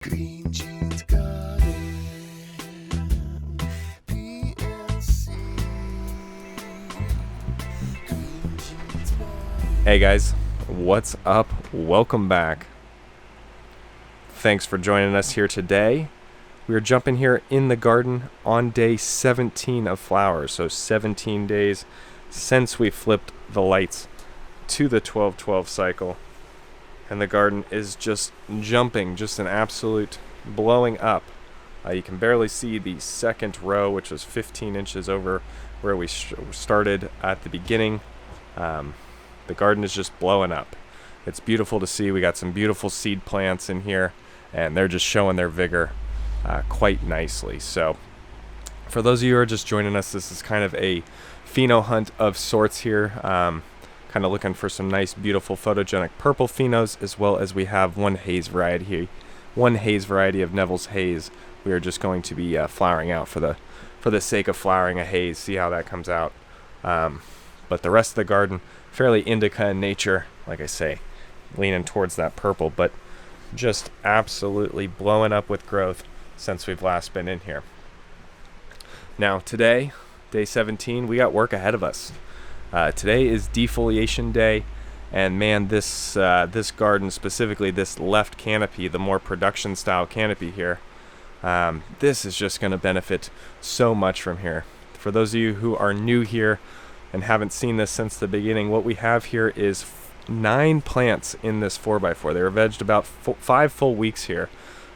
Green Jeans Garden, PLC. Green Jeans Garden. Hey guys, what's up? Welcome back. Thanks for joining us here today. We are jumping here in the garden on day 17 of flowers, so 17 days since we flipped the lights to the 12-12 cycle. And the garden is just jumping, just an absolute blowing up. You can barely see the second row, which was 15 inches over where we started at the beginning. The garden is just blowing up. It's beautiful to see. We got some beautiful seed plants in here, and they're just showing their vigor quite nicely. So for those of you who are just joining us, this is kind of a pheno hunt of sorts here. Kind of looking for some nice, beautiful, photogenic purple phenos, as well as we have one haze variety here. One haze variety of Neville's Haze. We are just going to be flowering out for the sake of flowering a haze. See how that comes out. But the rest of the garden, fairly indica in nature, like I say, leaning towards that purple, but just absolutely blowing up with growth since we've last been in here. Now today, day 17, we got work ahead of us. Today is defoliation day, and man, this garden, specifically this left canopy, the more production style canopy here, this is just going to benefit so much from here. For those of you who are new here and haven't seen this since the beginning, what we have here is 9 plants in this 4x4. They were vegged about 5 full weeks here,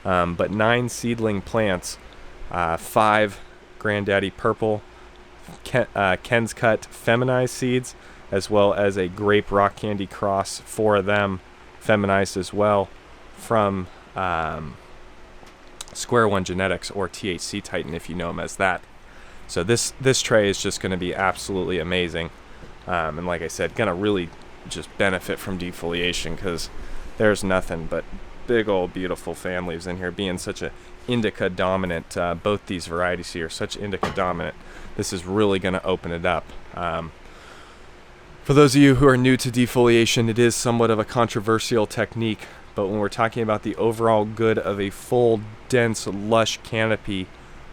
but 9 seedling plants, 5 Granddaddy Purple, Ken's Cut feminized seeds, as well as a grape rock candy cross, 4 of them feminized as well from Square One Genetics, or THC Titan if you know them as that. So this tray is just going to be absolutely amazing, and like I said, going to really just benefit from defoliation, because there's nothing but big old beautiful fan leaves in here, being such a indica dominant. Both these varieties here, such indica dominant. This is really going to open it up. For those of you who are new to defoliation, it is somewhat of a controversial technique, but when we're talking about the overall good of a full, dense, lush canopy,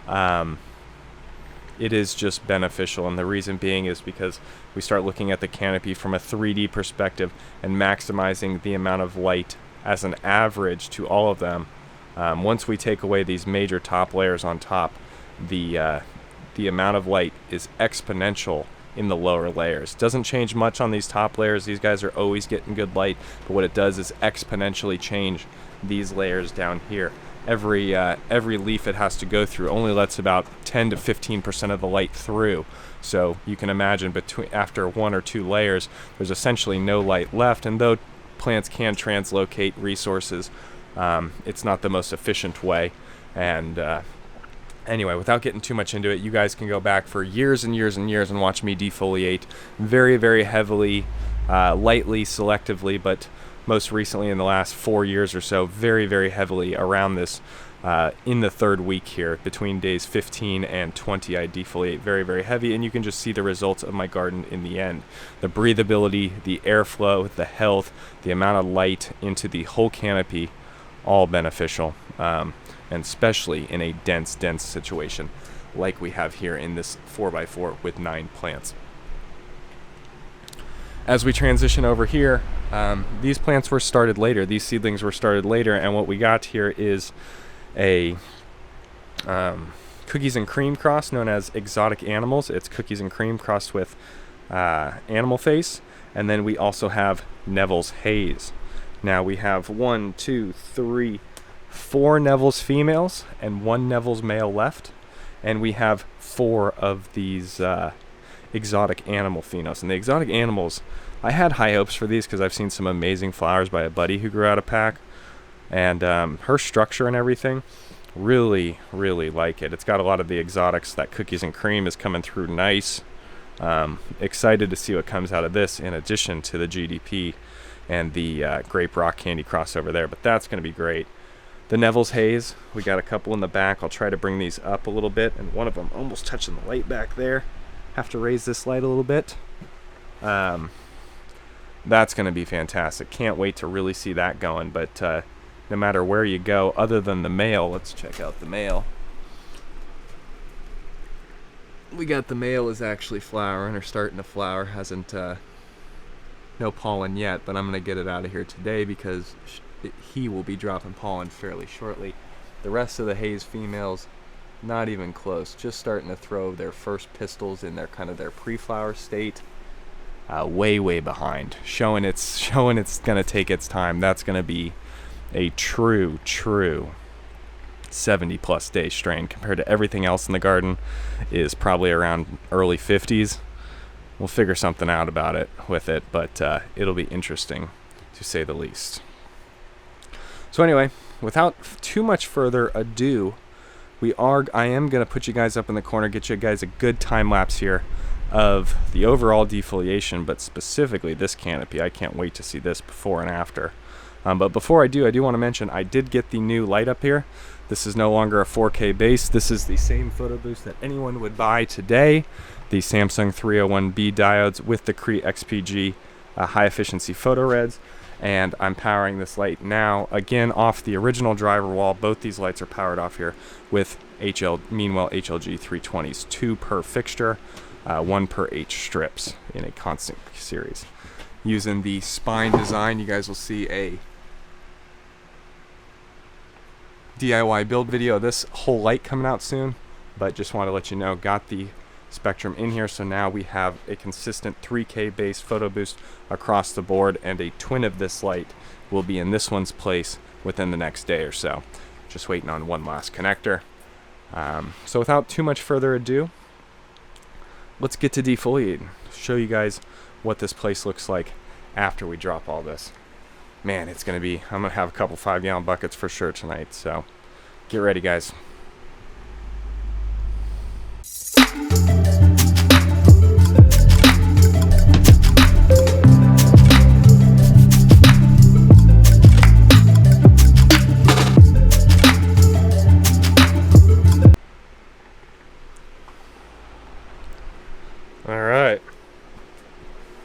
it is just beneficial. And the reason being is because we start looking at the canopy from a 3D perspective and maximizing the amount of light as an average to all of them. Once we take away these major top layers on top, the amount of light is exponential in the lower layers. Doesn't change much on these top layers. These guys are always getting good light, but what it does is exponentially change these layers down here. Every leaf it has to go through only lets about 10 to 15% of the light through. So you can imagine after 1 or 2 layers, there's essentially no light left. And though plants can translocate resources, it's not the most efficient way. And anyway, without getting too much into it, you guys can go back for years and years and years and watch me defoliate very, very heavily, lightly, selectively, but most recently in the last 4 years or so, very, very heavily around this. In the 3rd week here, between days 15 and 20, I defoliate very, very heavy, and you can just see the results of my garden in the end. The breathability, the airflow, the health, the amount of light into the whole canopy, all beneficial, and especially in a dense situation like we have here in this 4x4 with 9 plants. As we transition over here, these plants were started later. These seedlings were started later, and what we got here is a cookies and cream cross known as Exotic Animals. It's cookies and cream crossed with Animal Face, and then we also have Neville's Haze. Now we have 1, 2, 3, 4 Neville's females and 1 Neville's male left, and we have 4 of these Exotic Animal phenos. And the Exotic Animals, I had high hopes for these because I've seen some amazing flowers by a buddy who grew out a pack, and her structure and everything, really, really like it. It's got a lot of the exotics. That cookies and cream is coming through nice. Excited to see what comes out of this, in addition to the GDP and the grape rock candy crossover there, but that's going to be great. The Neville's Haze, we got a couple in the back. I'll try to bring these up a little bit, and one of them almost touching the light back there. Have to raise this light a little bit. That's going to be fantastic. Can't wait to really see that going. But no matter where you go, other than the male. Let's check out the male. We got the male is actually flowering, or starting to flower. Hasn't, no pollen yet, but I'm going to get it out of here today because he will be dropping pollen fairly shortly. The rest of the haze females, not even close. Just starting to throw their first pistils in their kind of their pre-flower state. Way behind, showing it's gonna take its time. That's gonna be a true 70+ day strain compared to everything else in the garden. Is probably around early 50s. We'll figure something out about it with it, but it'll be interesting to say the least. So anyway, without too much further ado, I am gonna put you guys up in the corner, get you guys a good time lapse here of the overall defoliation, but specifically this canopy. I can't wait to see this before and after. But before I do want to mention I did get the new light up here. This is no longer a 4K base. This is the same photo boost that anyone would buy today. The Samsung 301B diodes with the Cree XPG high efficiency photo reds. And I'm powering this light now, again off the original driver wall. Both these lights are powered off here with Meanwell HLG 320s, 2 per fixture. 1 per H strips in a constant series. Using the spine design, you guys will see a DIY build video of this whole light coming out soon, but just want to let you know, got the spectrum in here, so now we have a consistent 3K base photo boost across the board, and a twin of this light will be in this one's place within the next day or so. Just waiting on one last connector. So without too much further ado, let's get to defoliating. Show you guys what this place looks like after we drop all this. Man, it's gonna be, I'm gonna have a couple 5-gallon buckets for sure tonight, so get ready, guys.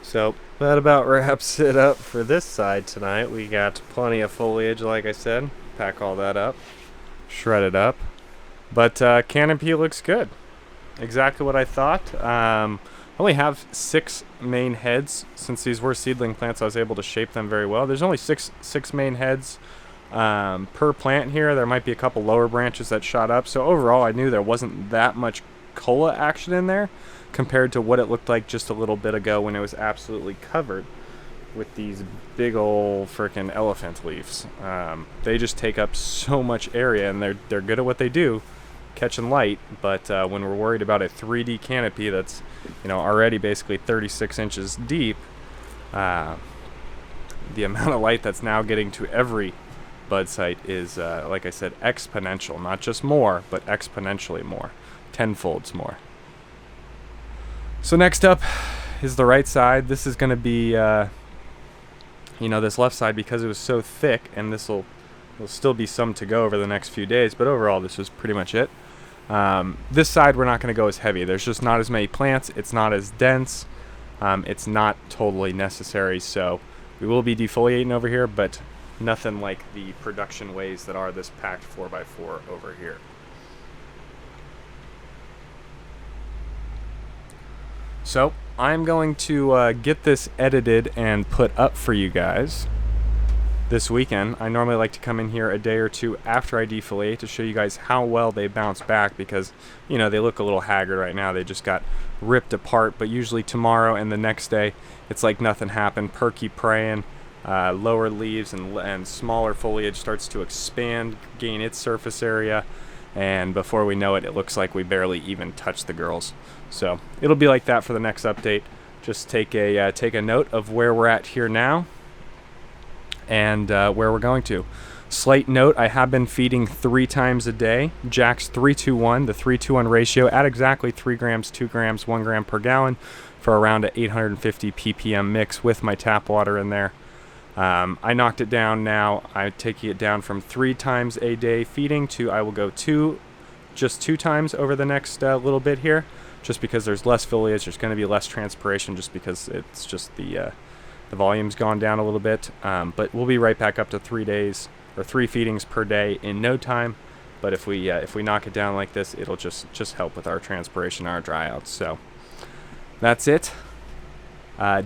So that about wraps it up for this side tonight. We got plenty of foliage, like I said. Pack all that up, shred it up. But canopy looks good. Exactly what I thought. I only have 6 main heads. Since these were seedling plants, I was able to shape them very well. There's only six main heads per plant here. There might be a couple lower branches that shot up. So overall, I knew there wasn't that much cola action in there compared to what it looked like just a little bit ago when it was absolutely covered with these big old freaking elephant leaves. They just take up so much area, and they're good at what they do, catching light. But when we're worried about a 3D canopy that's, you know, already basically 36 inches deep, the amount of light that's now getting to every bud site is, like I said, exponential. Not just more, but exponentially more, tenfolds more. So next up is the right side. This is going to be, you know, this left side, because it was so thick, and there'll still be some to go over the next few days, but overall this was pretty much it. This side we're not going to go as heavy. There's just not as many plants. It's not as dense. It's not totally necessary, so we will be defoliating over here, but nothing like the production ways that are this packed 4x4 over here. So I'm going to get this edited and put up for you guys this weekend. I normally like to come in here a day or two after I defoliate to show you guys how well they bounce back, because, you know, they look a little haggard right now. They just got ripped apart, but usually tomorrow and the next day it's like nothing happened. Perky praying, lower leaves and smaller foliage starts to expand, gain its surface area, and before we know it, it looks like we barely even touched the girls. So it'll be like that for the next update. Just take a note of where we're at here now and where we're going to. Slight note, I have been feeding 3 times a day. Jack's 3-2-1, the 3-2-1 ratio at exactly 3 grams, 2 grams, 1 gram per gallon for around an 850 ppm mix with my tap water in there. I knocked it down now. I'm taking it down from 3 times a day feeding to I will go just 2 times over the next little bit here, just because there's less foliage. There's going to be less transpiration just because it's just the volume's gone down a little bit. But we'll be right back up to 3 days or 3 feedings per day in no time. But if we knock it down like this, it'll just help with our transpiration, our dryouts. So that's it.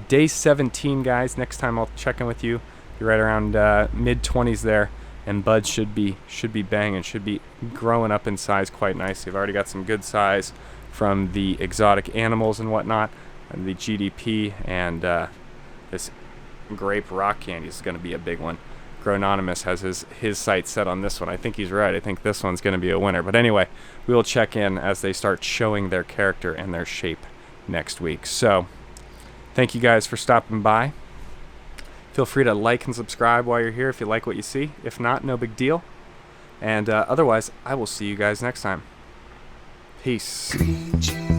Day 17, guys. Next time I'll check in with you. You're right around mid-20s there, and buds should be banging, should be growing up in size quite nicely. I've already got some good size from the exotic animals and whatnot, and the GDP, and this grape rock candy is going to be a big one. Grononymous has his sights set on this one. I think he's right. I think this one's going to be a winner. But anyway, we will check in as they start showing their character and their shape next week. So thank you guys for stopping by. Feel free to like and subscribe while you're here if you like what you see. If not, no big deal. And otherwise, I will see you guys next time. Peace. Green jeans.